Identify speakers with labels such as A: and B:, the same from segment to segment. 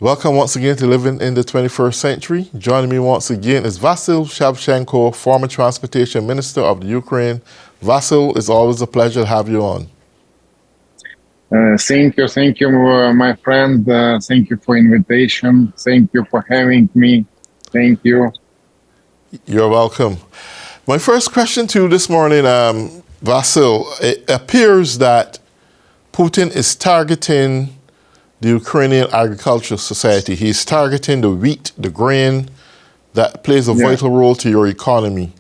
A: Welcome once again to Living in the 21st Century. Joining me once again is Vasil Shevchenko, former Transportation Minister of the Ukraine. Vasil, it's always a pleasure to have you on.
B: Thank you, my friend. Thank you for invitation. Thank you for having me. Thank you.
A: You're welcome. My first question to you this morning, Vasil, it appears that Putin is targeting the Ukrainian Agricultural Society. He's targeting the wheat, the grain that plays a vital role to your economy.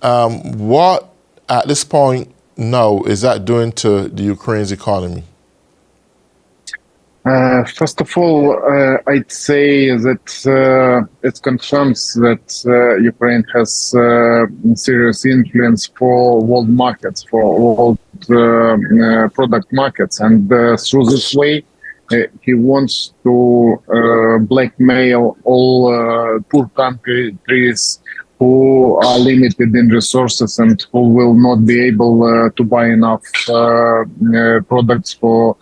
A: What, at this point now, is that doing to the Ukraine's economy?
B: First of all, I'd say that it confirms that Ukraine has serious influence for world markets, for world product markets. And through this way, he wants to blackmail all poor countries who are limited in resources and who will not be able to buy enough products for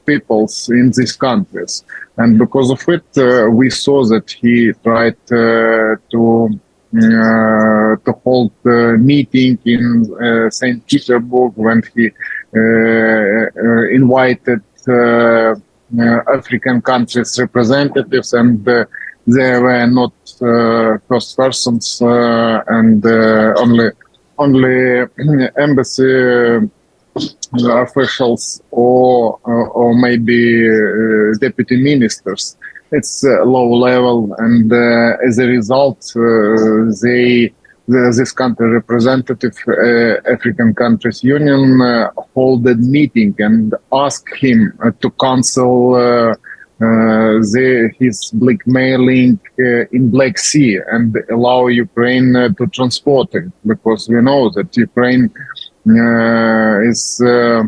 B: peoples in these countries. And because of it, we saw that he tried to hold a meeting in St. Petersburg when he invited African countries representatives, and they were not first persons, and only embassy officials or maybe deputy ministers. It's low level, and as a result, this country representative, African Countries Union, hold a meeting and ask him to cancel his blackmailing in Black Sea and allow Ukraine to transport it, because we know that Ukraine is a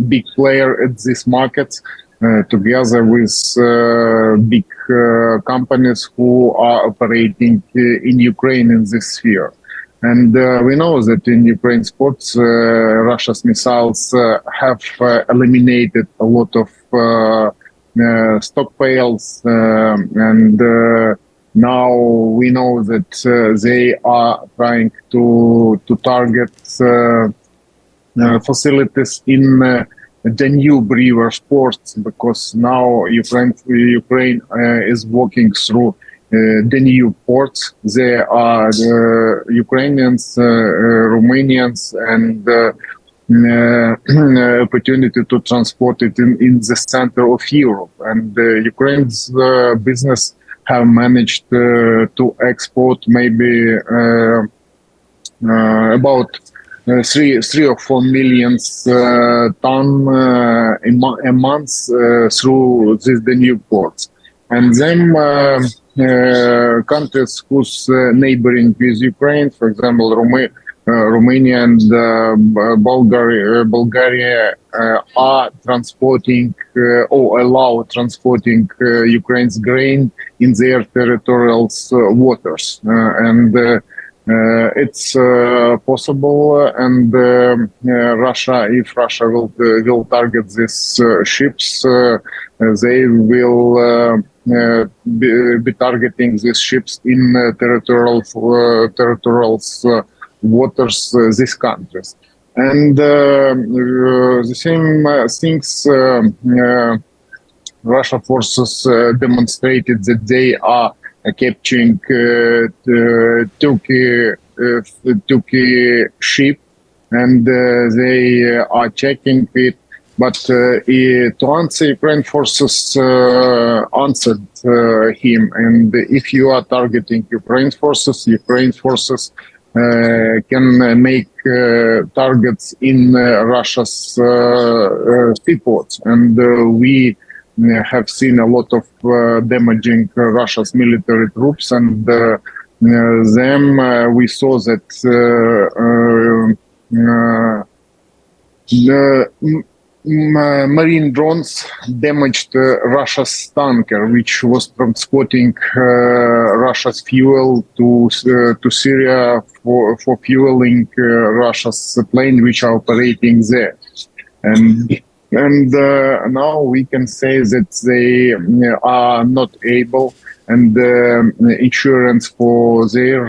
B: big player at this market, together with big companies who are operating in Ukraine in this sphere. And we know that in Ukraine's ports, Russia's missiles have eliminated a lot of stockpiles, and now we know that they are trying to target facilities in Danube River ports, because now Ukraine is walking through Danube ports. There are Ukrainians, Romanians, and opportunity to transport it in the center of Europe. And Ukraine's business have managed to export maybe about 3 or 4 million ton a month through these new ports. And then countries whose neighboring with Ukraine, for example, Romania and Bulgaria are transporting or allow transporting Ukraine's grain in their territorial waters, and it's possible. And Russia, if Russia will target these ships, they will be targeting these ships in territorial waters, these countries. And the same things Russia forces demonstrated that they are capturing Turkey ship, and they are checking it. But to answer, Ukraine forces answered him. And if you are targeting Ukraine forces can make targets in Russia's seaports. And we have seen a lot of damaging Russia's military troops, and we saw that the marine drones damaged Russia's tanker, which was transporting Russia's fuel to Syria for fueling Russia's plane which are operating there. And And now we can say that they are not able, and insurance for their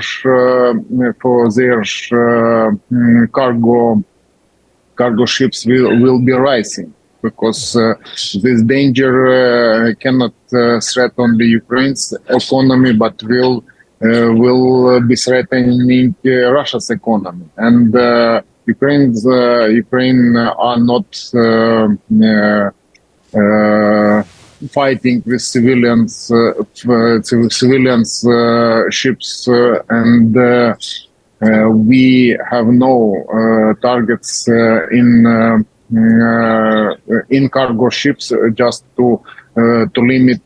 B: cargo ships will be rising, because this danger cannot threaten the Ukraine's economy, but will be threatening Russia's economy. And Ukraine are not fighting with civilians ships, and we have no targets in cargo ships, just to limit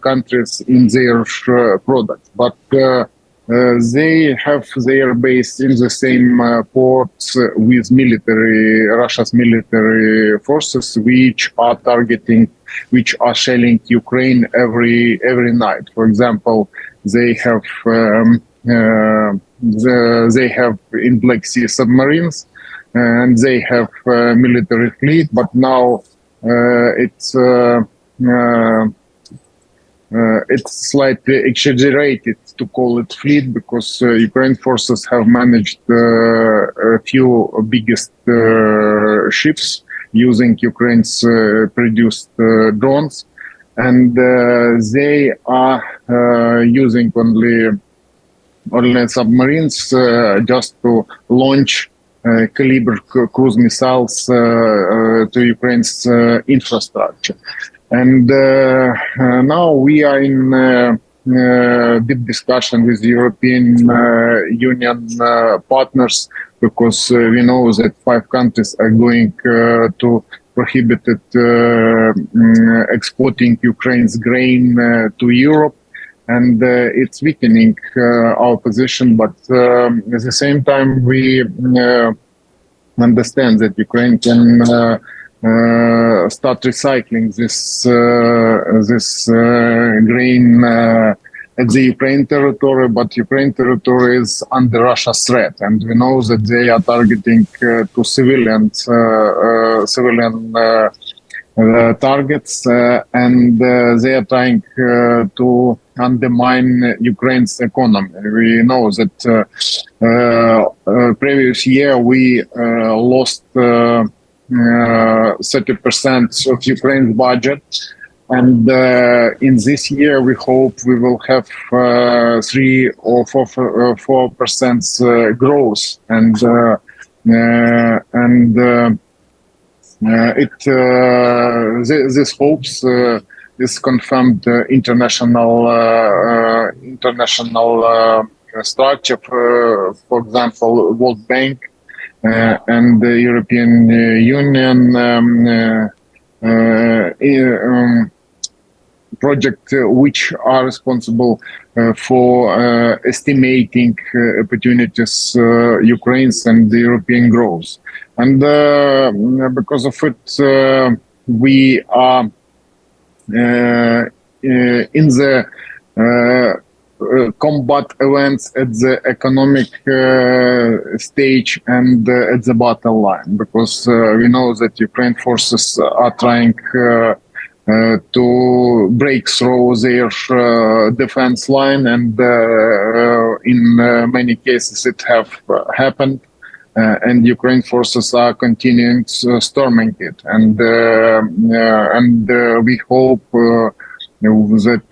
B: countries in their products. But they have their base in the same ports with Russia's military forces, which are shelling Ukraine every night. For example, they have in Black Sea submarines, and they have military fleet. But now it's slightly exaggerated to call it fleet, because Ukraine forces have managed a few biggest ships using Ukraine's produced drones, and they are using only submarines just to launch caliber cruise missiles to Ukraine's infrastructure. And now we are in deep discussion with European Union partners, because we know that 5 countries are going to prohibit exporting Ukraine's grain to Europe. And it's weakening our position, but at the same time we understand that Ukraine can start recycling this grain at the Ukraine territory, but Ukraine territory is under Russia's threat, and we know that they are targeting to civilian targets, and they are trying to undermine Ukraine's economy. We know that previous year we lost 30% of Ukraine's budget, and in this year we hope we will have 3 or 4% growth, and this hopes is confirmed international structure, for example, World Bank and the European Union project, which are responsible for estimating opportunities Ukraine's and the European growth. And because of it, we are in the combat events at the economic stage and at the battle line, because we know that Ukraine forces are trying to break through their defense line, and in many cases it have happened. And Ukraine forces are continuing storming it, and we hope that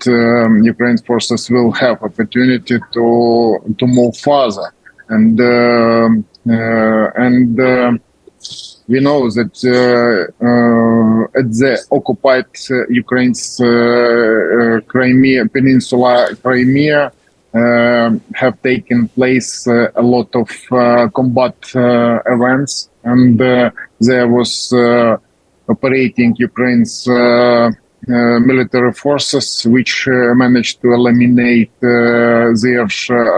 B: Ukraine forces will have opportunity to move further, and we know that at the occupied Ukraine's Crimea have taken place a lot of combat events, and there was operating Ukraine's military forces, which managed to eliminate their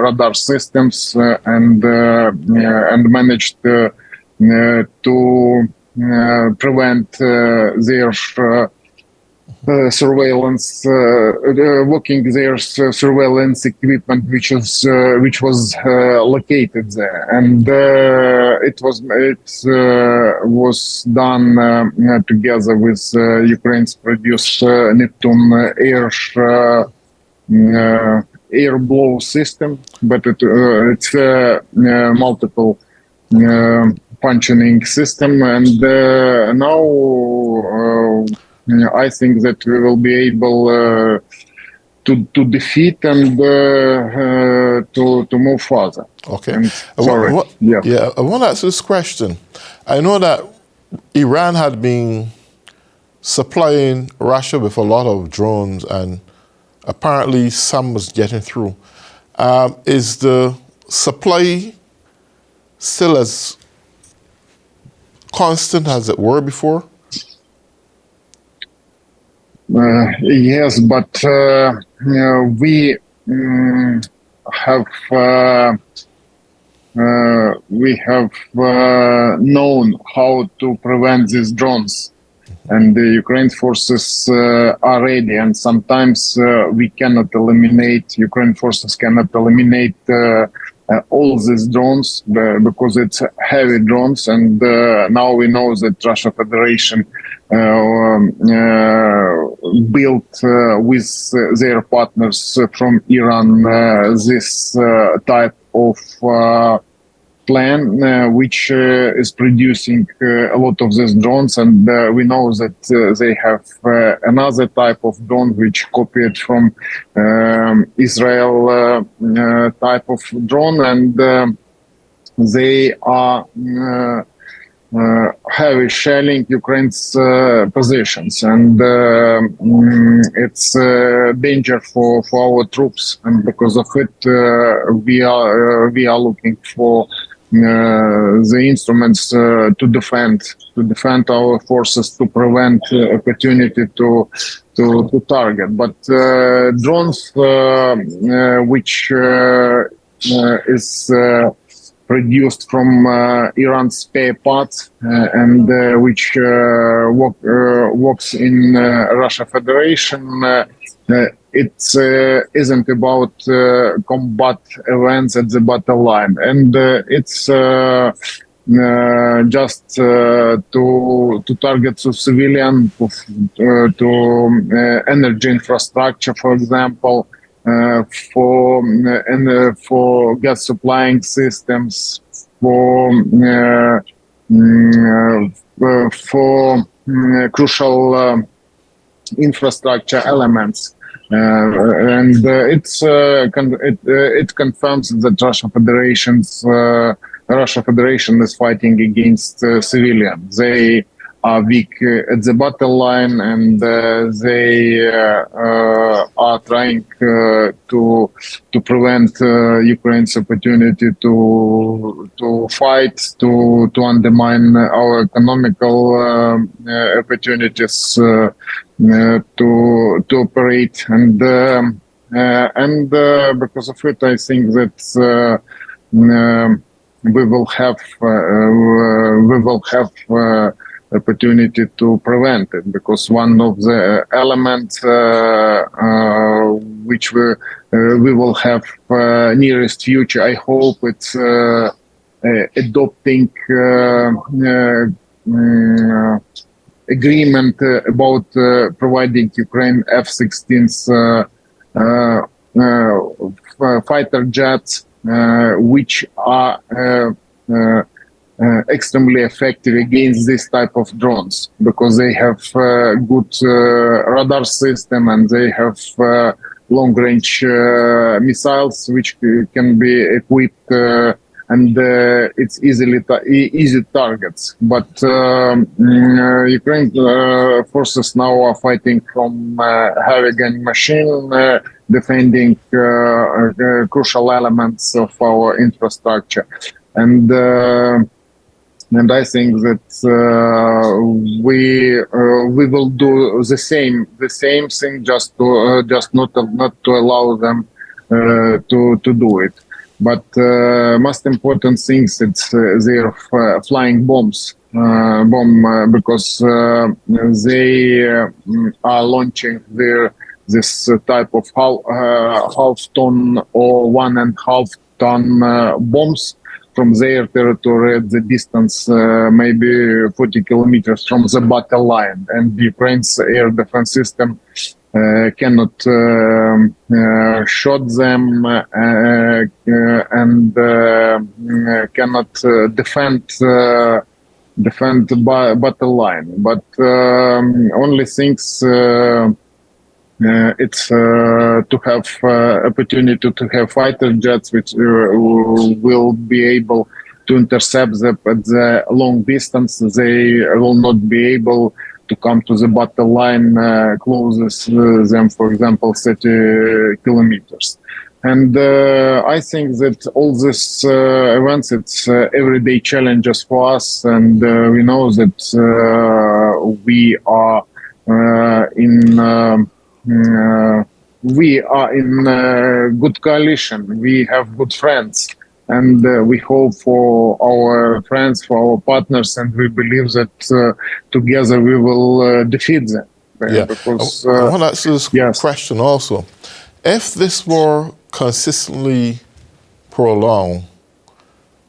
B: radar systems and managed to prevent their surveillance, working their surveillance equipment, which was located there, and it was done together with Ukraine's produced Neptune air blow system, but it's a multiple functioning system, and now I think that we will be able to defeat and to move further.
A: Okay.
B: And, sorry.
A: Yeah, I want to ask this question. I know that Iran had been supplying Russia with a lot of drones, and apparently some was getting through. Is the supply still as constant as it were before?
B: Yes, but we have known how to prevent these drones, and the Ukraine forces are ready. And sometimes Ukraine forces cannot eliminate all these drones because it's heavy drones. And now we know that Russia Federation built with their partners from Iran this type of plan, which is producing a lot of these drones, and we know that they have another type of drone which copied from Israel type of drone, and they are heavy shelling Ukraine's positions, and it's a danger for our troops, and because of it, we are looking for the instruments to defend our forces, to prevent opportunity to target. But drones, which is produced from Iran's spare parts and which works in Russia Federation. It isn't about combat events at the battle line, and it's just to target to civilian, to energy infrastructure, for example, for gas supplying systems, for crucial infrastructure elements. And it confirms that Russia Federation is fighting against civilians. They are weak at the battle line, and they are trying to prevent Ukraine's opportunity to fight, to undermine our economical opportunities to operate, and because of it, I think that we will have opportunity to prevent it, because one of the elements which we will have nearest future, I hope, it's adopting agreement about providing Ukraine F-16s fighter jets, which are extremely effective against this type of drones, because they have good radar system, and they have long-range missiles which can be equipped, and it's easy targets. But Ukraine forces now are fighting from heavy gun machine, defending crucial elements of our infrastructure, and I think that we will do the same thing, just not to allow them to do it. But most important things, it's their flying bombs. bomb because they are launching this type of half ton or 1.5 ton bombs from their territory at the distance maybe 40 kilometers from the battle line, and Ukraine's air defense system cannot shot them and cannot defend the battle line. But only things it's to have opportunity to have fighter jets which will be able to intercept them at the long distance. They will not be able to come to the battle line closest them, for example, 30 kilometers. And I think that all these events, it's everyday challenges for us, and we know that we are in good coalition. We have good friends, and we hope for our friends, for our partners, and we believe that together we will defeat them.
A: Yeah,
B: Because
A: I want to ask you this
B: yes.
A: question also. If this war consistently prolonged,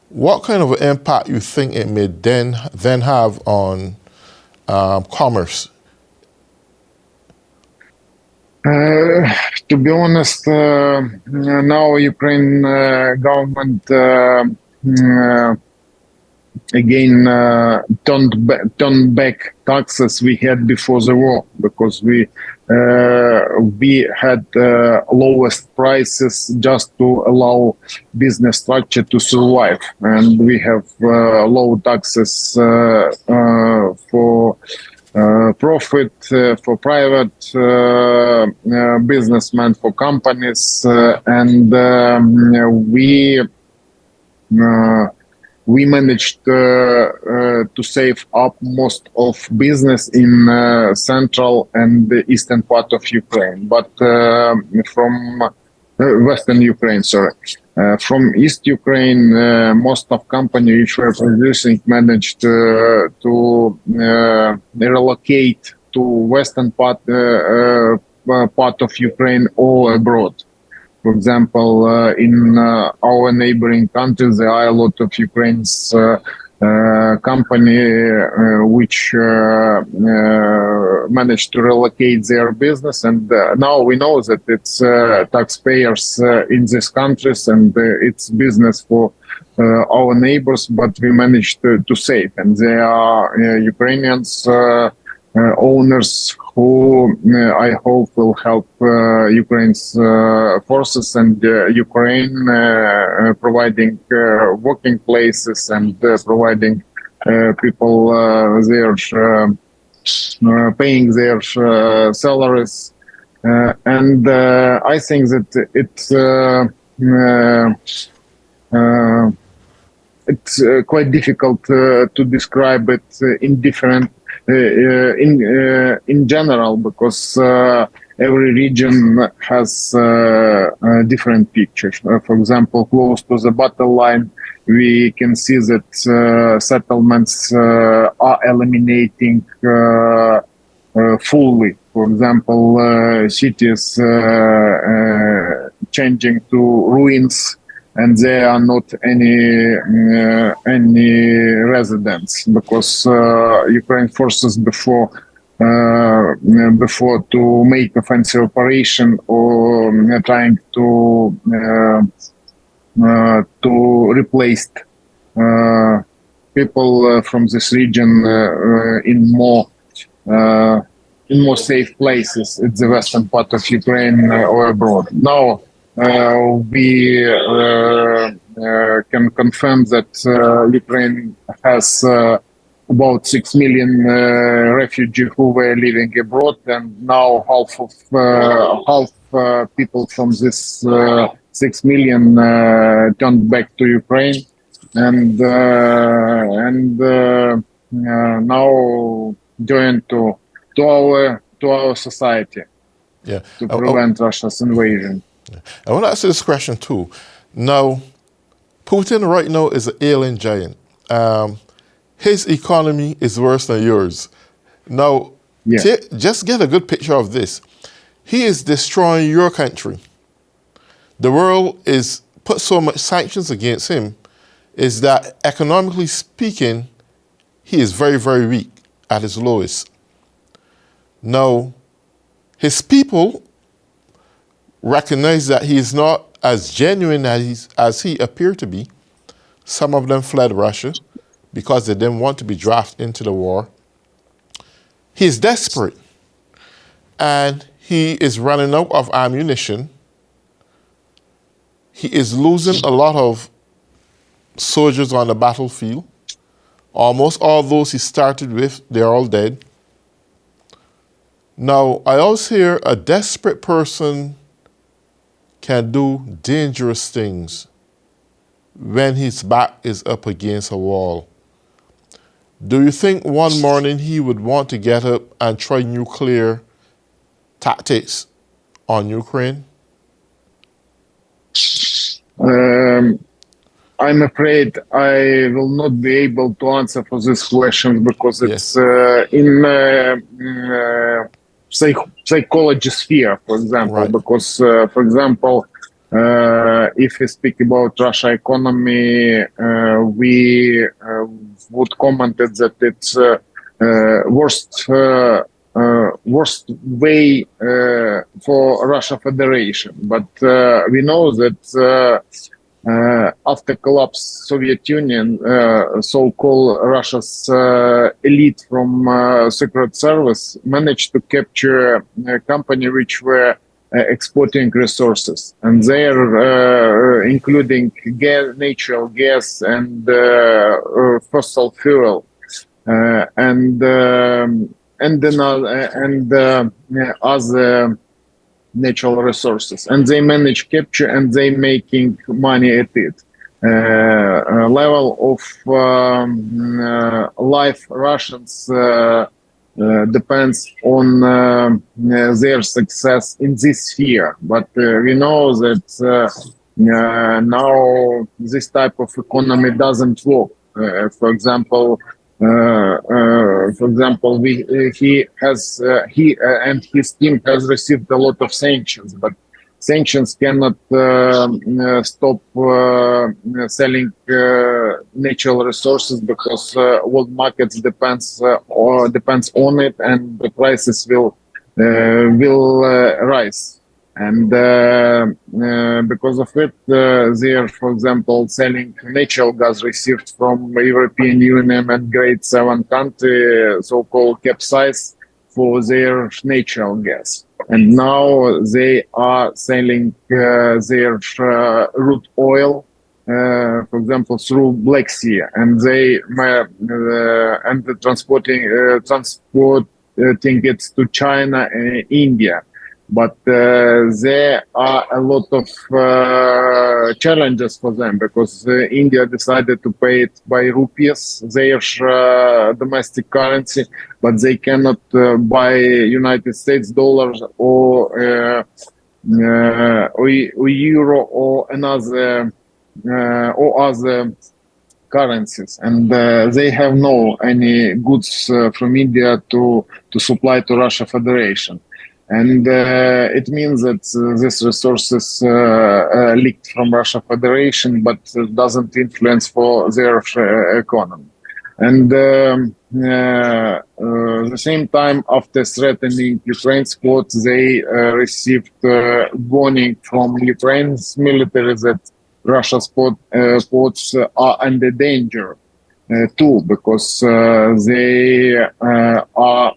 A: what kind of impact you think it may then have on commerce?
B: To be honest, now Ukraine government again turned back taxes we had before the war, because we had lowest prices just to allow business structure to survive, and we have low taxes for profit for private businessmen, for companies, and we managed to save up most of business in central and the eastern part of Ukraine, but from Western Ukraine, sorry. From East Ukraine, most of companies which were producing managed to relocate to western part of Ukraine or abroad. For example, in our neighboring countries, there are a lot of Ukraine's company which managed to relocate their business, and now we know that it's taxpayers in these countries, and it's business for our neighbors, but we managed to save, and there are Ukrainians owners who I hope will help Ukraine's forces and Ukraine providing working places and providing people their paying their salaries, and I think that it's quite difficult to describe it in different in general, because every region has different pictures. For example, close to the battle line, we can see that settlements are eliminating fully. For example, cities changing to ruins, and there are not any residents, because Ukraine forces before to make offensive operation or trying to replace people from this region in more safe places in the western part of Ukraine or abroad. Now we can confirm that Ukraine has about 6 million refugees who were living abroad, and now half people from this 6 million turned back to Ukraine, and now joined to our society, to prevent Russia's invasion.
A: I want to ask you this question too. Now, Putin right now is an alien giant. his economy is worse than yours. Now,
B: Yeah.
A: just get a good picture of this. He is destroying your country. The world is put so much sanctions against him is that economically speaking, he is very, very weak at his lowest. Now, his people recognize that he is not as genuine as he appeared to be. Some of them fled Russia because they didn't want to be drafted into the war. He is desperate, and he is running out of ammunition. He is losing a lot of soldiers on the battlefield. Almost all those he started with, they're all dead. Now, I always hear a desperate person can do dangerous things when his back is up against a wall. Do you think one morning he would want to get up and try nuclear tactics on Ukraine?
B: I'm afraid I will not be able to answer for this question because it's in psychology sphere, for example.
A: Right.
B: Because, for example, if we speak about Russia economy, we would comment that it's worst way for Russia Federation. But we know that after collapse Soviet Union, so-called Russia's elite from Secret Service managed to capture a company which were exporting resources, and they are including natural gas and fossil fuel, and other natural resources, and they manage capture and they making money at it. Level of life Russians depends on their success in this sphere, but we know that now this type of economy doesn't work. For example, he and his team has received a lot of sanctions, but sanctions cannot stop selling natural resources because world markets depends on it, and the prices will rise. And because of it, they are, for example, selling natural gas received from European Union and Grade 7 country, so-called capsize, for their natural gas. And now they are selling their root oil, for example, through Black Sea, and they transporting it to China and India. But there are a lot of challenges for them because India decided to pay it by rupees, their domestic currency, but they cannot buy United States dollars or euro or another or other currencies, and they have no any goods from India to supply to Russia Federation. And it means that these resources leaked from Russia Federation, but doesn't influence for their economy. And the same time, after threatening Ukraine's ports, they received warning from Ukraine's military that Russia's ports are under danger too, because they are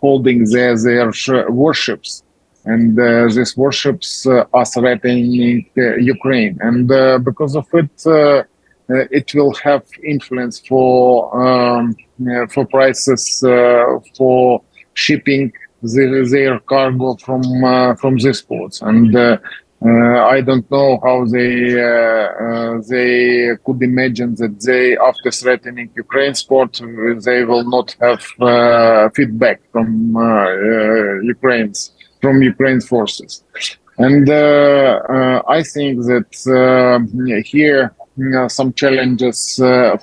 B: holding their warships, and these warships are threatening Ukraine, and because of it, it will have influence for prices for shipping their cargo from these ports, and I don't know how they could imagine that they, after threatening Ukraine's port, they will not have feedback from Ukraine's forces. And I think that here some challenges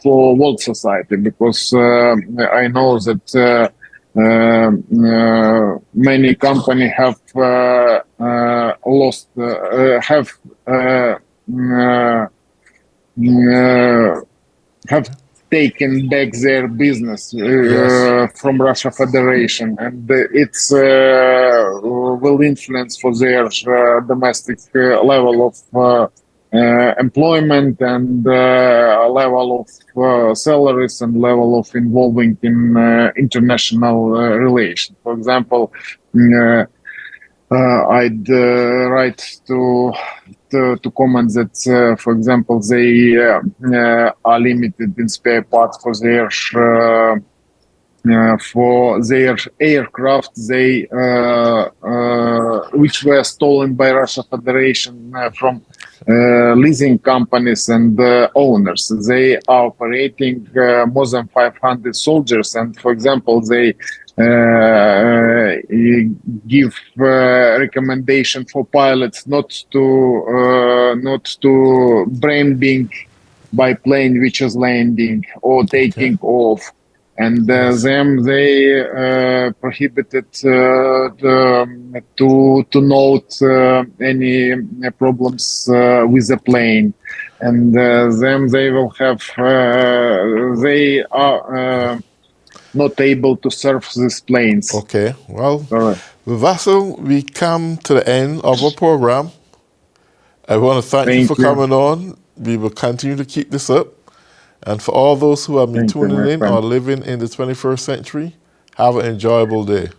B: for world society, because I know that many companies have lost, have taken back their business
A: Yes.
B: from Russia Federation, and it's will influence for their domestic level of employment and level of salaries and level of involving in international relations. For example, I'd write to comment that, for example, they are limited in spare parts for their aircraft, they which were stolen by Russia Federation from leasing companies and owners. They are operating more than 500 soldiers, and for example, they give recommendation for pilots not to branding by plane which is landing or
A: Okay.
B: taking off, and
A: Yes.
B: they prohibited to note any problems with the plane, and then they will have they are not able to serve these planes.
A: Okay. Well,
B: Correct.
A: Vasil, we come to the end of our program. I want to thank you for
B: Thank you.
A: coming on. We will continue to keep this up. And for all those who have been
B: Thank you,
A: tuning
B: my
A: in or
B: friend.
A: living in the 21st century, have an enjoyable day.